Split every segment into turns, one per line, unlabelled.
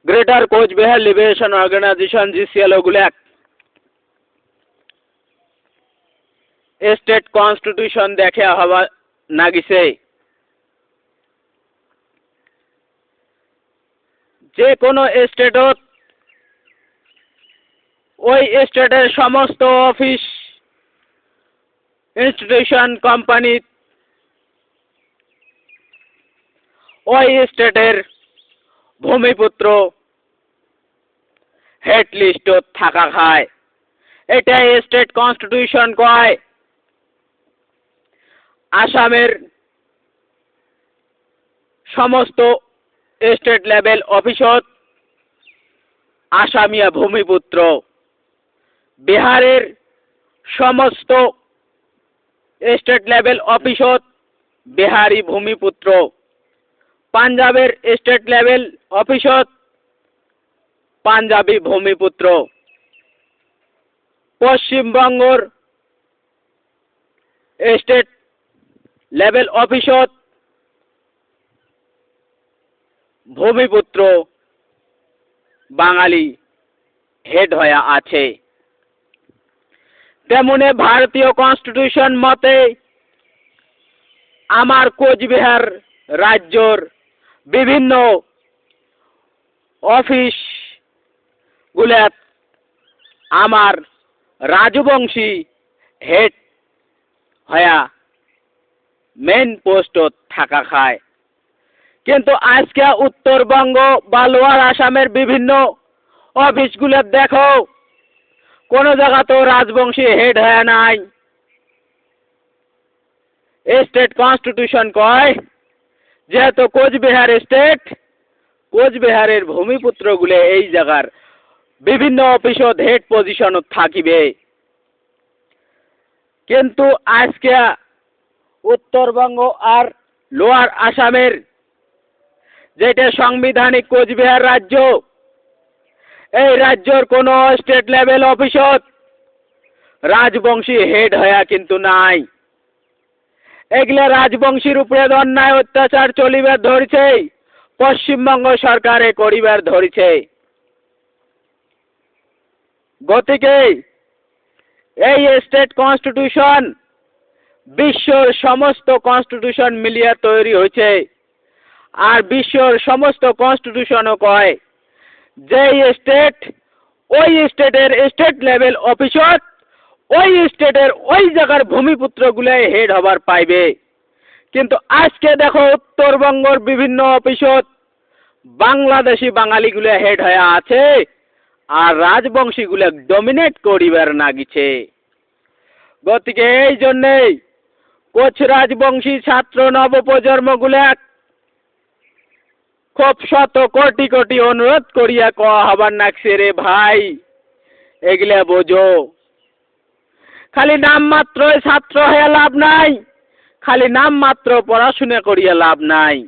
Greater Coochbehar Liberation Organisation GCLO গুলাক state constitution দেখে হওয়া নাগিছে যে কোনো স্টেটত ওই স্টেটের সমস্ত অফিস ইনস্টিটিউশন কোম্পানি ওই স্টেটের ভূমিপুত্র হেড লিস্টত থাকা খায় এটা স্টেট কনস্টিটিউশন কয়। আসামের সমস্ত স্টেট লেভেল অফিসত আসামিয়া ভূমিপুত্র, বিহারের সমস্ত স্টেট লেভেল অফিসত বিহারি ভূমিপুত্র, পাঞ্জাবের স্টেট লেভেল অফিসত পাঞ্জাবি ভূমিপুত্র, পশ্চিমবঙ্গর স্টেট লেভেল অফিসত ভূমিপুত্র বাঙালি হেড হয়ে আছে। তেমনি ভারতীয় কনস্টিটিউশন মতে আমার কোচবিহার রাজ্যর বিভিন্ন অফিস গুলাত আমার রাজবংশী হেড হয়া মেন পোস্টত থাকা খায়। কিন্তু আজকে উত্তরবঙ্গ বা লোয়ার আসামের বিভিন্ন অফিসগুলো দেখো কোন জায়গাতেও রাজবংশী হেড হয়ে নাই। স্টেট কনস্টিটিউশন কয় যেহেতু কোচবিহার স্টেট, কোচবিহারের ভূমিপুত্রগুলো এই জায়গার বিভিন্ন অফিসত হেড পজিশনত থাকিবে। কিন্তু আজকে উত্তরবঙ্গ আর লোয়ার আসামের যেটা সাংবিধানিক কোচবিহার রাজ্য, এই রাজ্যর কোন স্টেট লেভেল অফিসত রাজবংশী হেড হয়া কিন্তু নাই। এগুলা রাজবংশীর উপরে অন্যায় অত্যাচার চলিবার ধরছে, পশ্চিমবঙ্গ সরকারে করিবার ধরছে। গতিকে এই স্টেট কনস্টিটিউশন বিশ্বর সমস্ত কনস্টিটিউশন মিলিয়ে তৈরি হয়েছে। আর বিশ্বর সমস্ত কনস্টিটিউশনও কয় যে স্টেট ওই স্টেটের স্টেট লেভেল অফিসত ওই স্টেটের ওই জায়গার ভূমিপুত্রগুলাই হেড হবার পাইবে। কিন্তু আজকে দেখো উত্তরবঙ্গর বিভিন্ন অফিসত বাংলাদেশি বাঙালিগুলা হেড হয়ে আছে আর রাজবংশীগুলা ডমিনেট করিবার নাগিছে। গতিকে এই জন্যেই কোচ রাজবংশী ছাত্র নবপ্রজন্মগুলা খুব শত কোটি কোটি অনুরোধ করিয়া কওয়া হবার নাগছে, রে ভাই এগুলা বোঝো। খালি নাম মাত্র ছাত্র হয়ে লাভ নাই, খালি নাম মাত্র পড়াশোনা করিয়া লাভ নাই।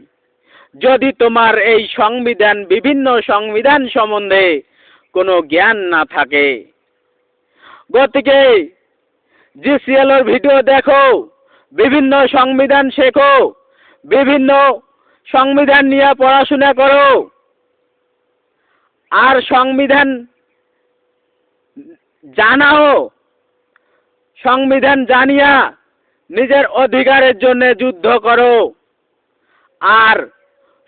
যদি তোমার এই সংবিধান বিভিন্ন সংবিধান সম্বন্ধে কোনো জ্ঞান না থাকে। গতিকে GCLOর ভিডিও দেখো, বিভিন্ন সংবিধান শেখো, বিভিন্ন সংবিধান নিয়ে পড়াশোনা করো। আর সংবিধান জানাও, সংবিধান জানিয়া নিজের অধিকারের জন্য যুদ্ধ করো। আর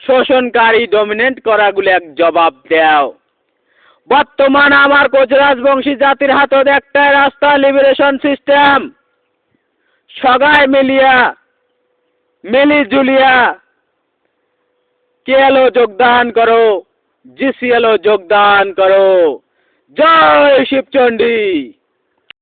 শোষণকারী ডমিনেট করাগুলো এক জবাব দাও। বর্তমান আমার কোচ রাজবংশী জাতির হাতত একটাই রাস্তা, লিবারেশন সিস্টেম। সগাই মিলিয়া মিলি জুলিয়া KLO যোগদান করো, GCLO যোগদান করো। জয় শিবচন্ডী।